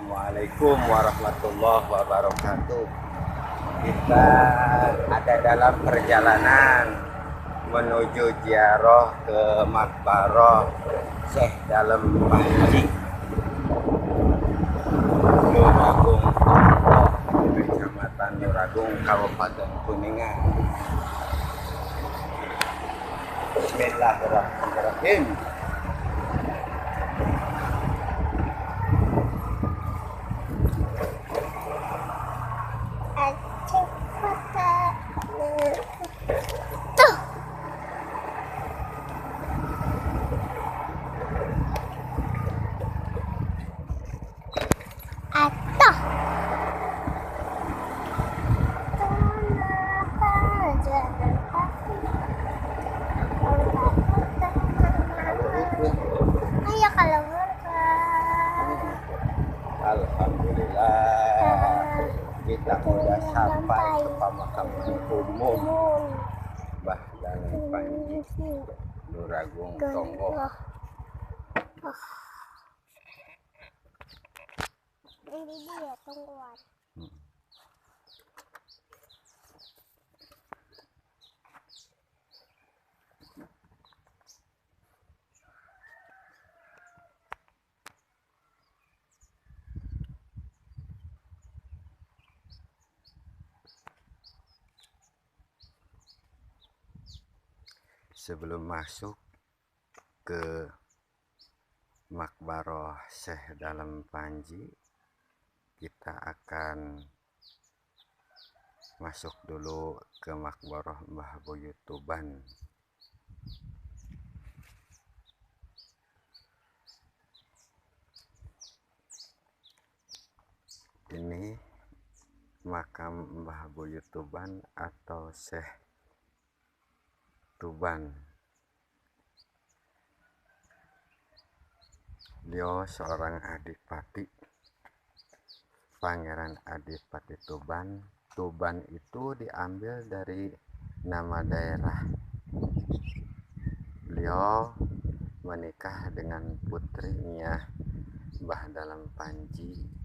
Assalamualaikum warahmatullahi wabarakatuh. Kita ada dalam perjalanan menuju ziarah ke Makbarah Syekh Dalem Panji, Nuragung, Kecamatan Nuragung, Kabupaten Kuningan. Bismillahirrahmanirrahim. Alhamdulillah kita sudah sampai ke pemakaman umum Mbah Dalem Panji, Nuragung Tonggo. Ini dia tungguan. Sebelum masuk ke Makbarah Syekh Dalem Panji, kita akan masuk dulu ke Makbarah Mbah Buyut Tuban. Ini makam Mbah Buyut Tuban atau Syekh Tuban. Beliau seorang adipati, Pangeran Adipati Tuban. Tuban itu diambil dari nama daerah. Beliau menikah dengan putrinya Mbah Dalem Panji.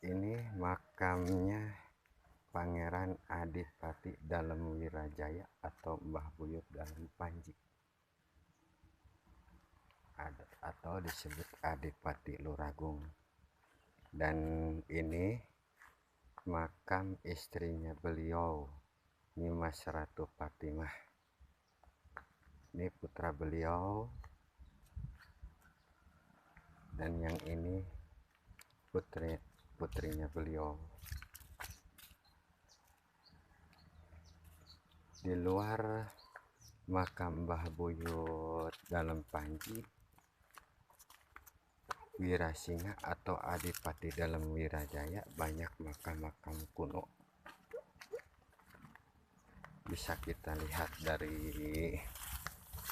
Ini makamnya Pangeran Adipati Dalem Wirajaya atau Mbah Buyut Dalem Panji, atau disebut Adipati Luragung. Dan ini makam istrinya beliau, Nyimas Ratu Fatimah. Ini putra beliau, dan yang ini putrinya beliau. Di luar makam Mbah Buyut Dalem Panji, Wirasinga atau Adipati Dalem Wirajaya, banyak makam-makam kuno. Bisa kita lihat dari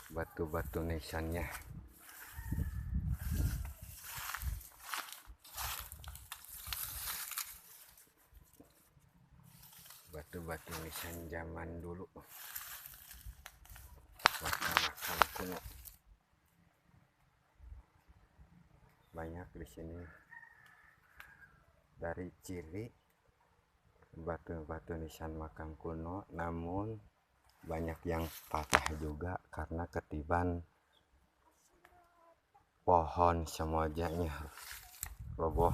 batu-batu nisannya. Batu-batu nisan zaman dulu, makam-makam kuno banyak di sini. Dari ciri batu-batu nisan makam kuno, namun banyak yang patah juga karena ketiban pohon semojanya roboh.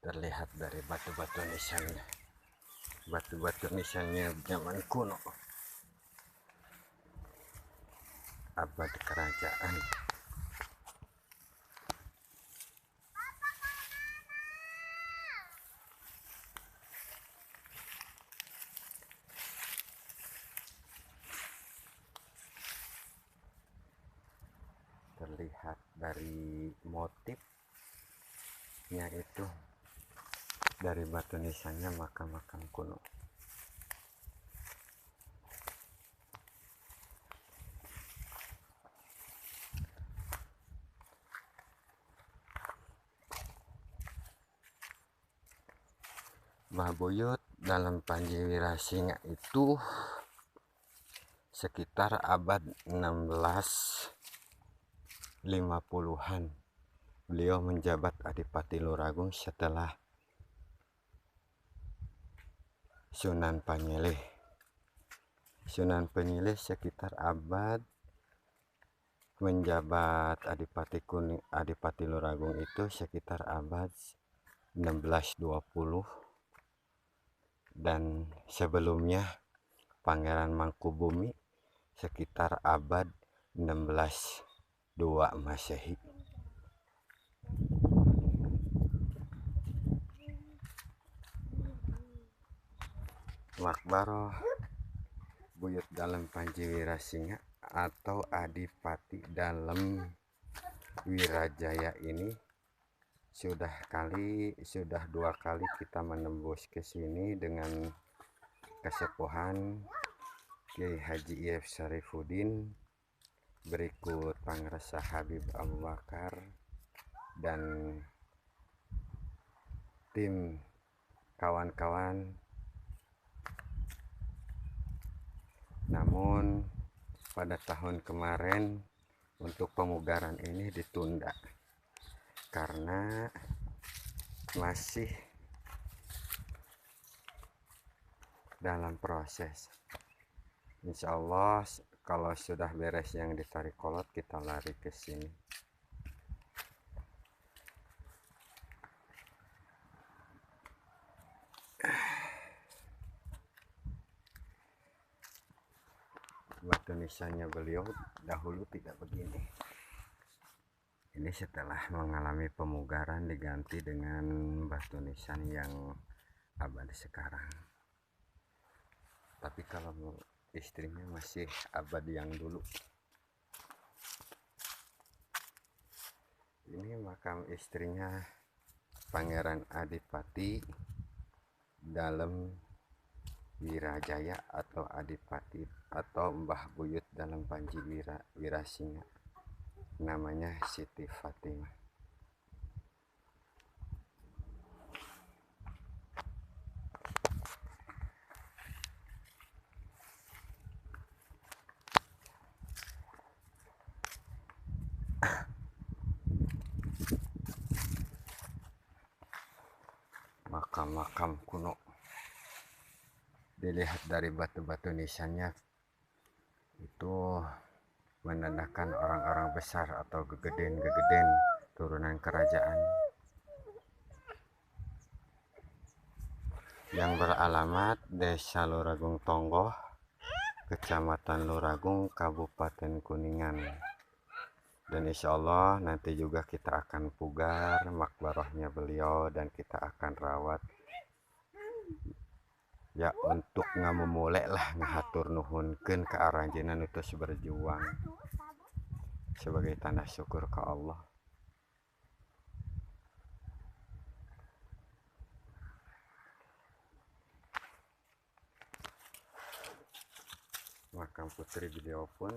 Terlihat dari batu-batu nisannya, batu-batu nisannya zaman kuno, abad kerajaan. Terlihat dari motifnya itu, dari batu nisannya makam-makam kuno. Mbah Buyut dalam Panji Wirasinga itu sekitar abad 1650-an. Beliau menjabat Adipati Luragung setelah Sunan Panjilih. Sunan Panjilih sekitar abad menjabat Adipati Luragung itu sekitar abad 1620, dan sebelumnya Pangeran Mangkubumi sekitar abad 1602 Masehi. Makbaroh Buyut dalam Panji Wirasinga atau Adipati dalam Wirajaya ini sudah 2 kali kita menembus ke sini dengan kesepuhan Kiai Haji Iyef Syarifuddin, berikut Pangresa Habib Abu Bakar dan tim kawan-kawan. Namun pada tahun kemarin untuk pemugaran ini ditunda karena masih dalam proses. Insya Allah kalau sudah beres yang ditarik kolot kita lari ke sini. Batu nisannya beliau dahulu tidak begini. Ini setelah mengalami pemugaran diganti dengan batu nisan yang abadi sekarang. Tapi kalau istrinya masih abadi yang dulu. Ini makam istrinya Pangeran Adipati dalam Wirajaya atau Adipati atau Mbah Buyut dalam Panji Wirasinga. Namanya Siti Fatimah. Makam-makam kuno, dilihat dari batu-batu nisannya itu menandakan orang-orang besar atau gegeden turunan kerajaan yang beralamat Desa Luragung Tonggoh, Kecamatan Luragung, Kabupaten Kuningan. Dan insya Allah nanti juga kita akan pugar makbarahnya beliau dan kita akan rawat ya untuk ngamumulek lah ngahatur nuhunkeun ke aranjeunna terus berjuang sebagai tanda syukur ke Allah. Makam putri beliau pun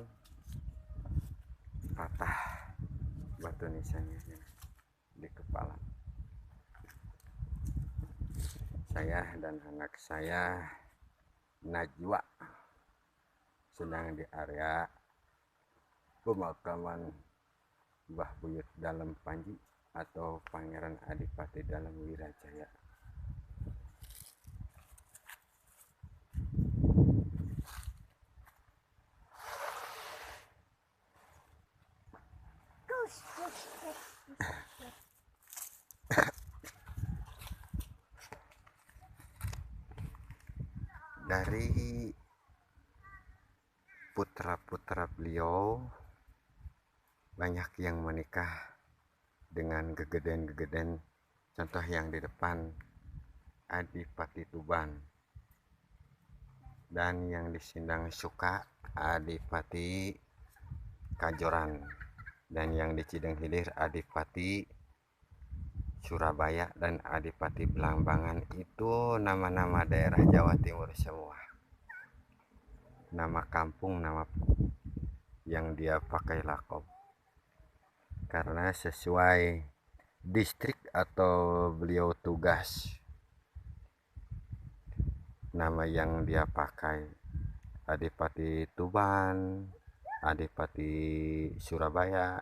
patah batu nisannya di kepala. Saya dan anak saya Najwa sedang di area pemakaman Mbah Buyut dalam Panji atau Pangeran Adipati dalam Wirajaya. Dari putra-putra beliau banyak yang menikah dengan gegeden. Contoh yang di depan Adipati Tuban, dan yang di Sindang Suka Adipati Kajoran, dan yang di Cideng Hilir Adipati Surabaya dan Adipati Belambangan. Itu nama-nama daerah Jawa Timur semua. Nama kampung, nama yang dia pakai lakob karena sesuai distrik atau beliau tugas. nama yang dia pakai. Adipati Tuban, Adipati Surabaya,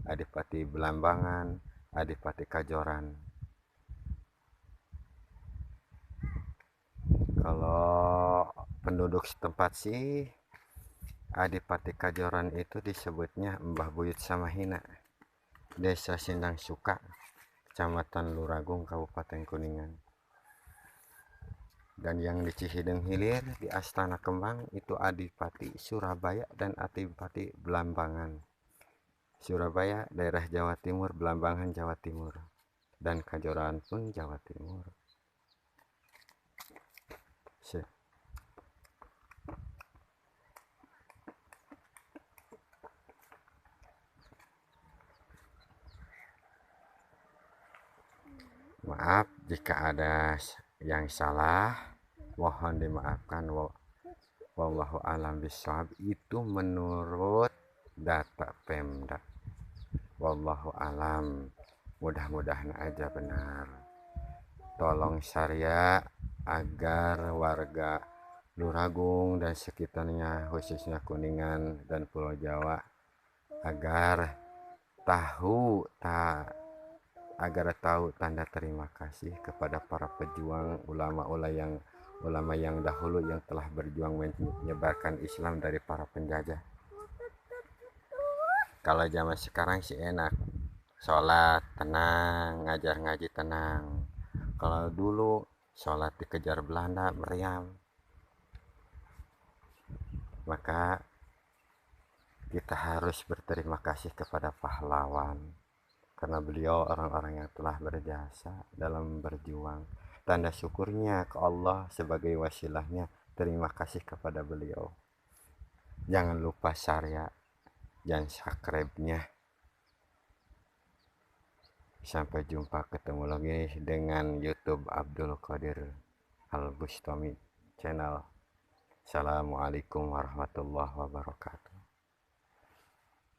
Adipati Belambangan, Adipati Kajoran. Kalau penduduk setempat sih Adipati Kajoran itu disebutnya Mbah Buyut Samahina, Desa Sindang Suka, Kecamatan Luragung, Kabupaten Kuningan. Dan yang di Cihideng Hilir di Astana Kembang itu Adipati Surabaya dan Adipati Belambangan. Surabaya daerah Jawa Timur, Belambangan Jawa Timur, dan Kajoran pun Jawa Timur. Maaf jika ada yang salah, mohon dimaafkan. Wallahu alam bishawab, itu menurut data Pemda. Wallahu alam, mudah-mudahan aja benar. Tolong syariah agar warga Luragung dan sekitarnya, khususnya Kuningan dan Pulau Jawa, agar tahu tanda terima kasih kepada para pejuang ulama yang dahulu yang telah berjuang menyebarkan Islam dari para penjajah. Kalau zaman sekarang sih enak, sholat tenang, ngajar ngaji tenang. Kalau dulu sholat dikejar Belanda meriam. Maka kita harus berterima kasih kepada pahlawan, karena beliau orang-orang yang telah berjasa dalam berjuang. Tanda syukurnya ke Allah sebagai wasilahnya, terima kasih kepada beliau. Jangan lupa syariah dan subscribe-nya. Sampai jumpa, ketemu lagi dengan YouTube Abdul Qadir Al Bustami channel. Assalamualaikum warahmatullahi wabarakatuh.